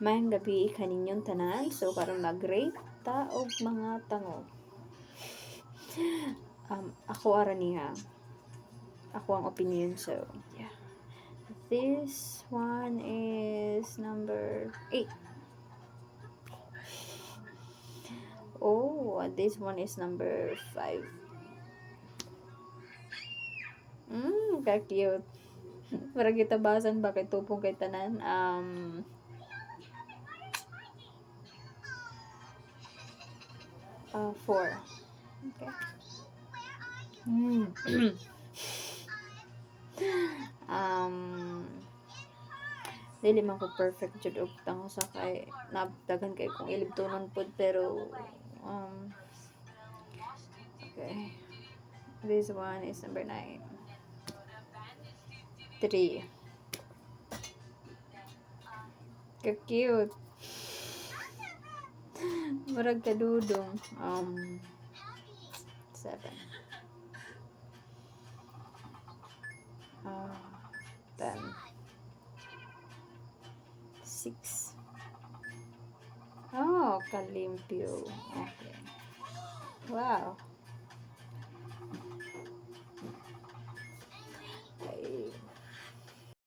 Mayang gabi kaninyong tanan, so karon mag-rate ta og mga tango. Ako ara niya. Ako ang opinion, so yeah. This one is number 8. Oh, this one is number 5. Ka-cute. Para kita basan bakit tupong kay tanan. 4. Okay. Dili man ko perfect jud og tango sa kay nabdagan kay kung ilibtonon pod pero okay. This one is number 9. 3. Ka-cute. Murag kadudong. 7. 10. 6. Oh, kalimpyo. Okay. Wow.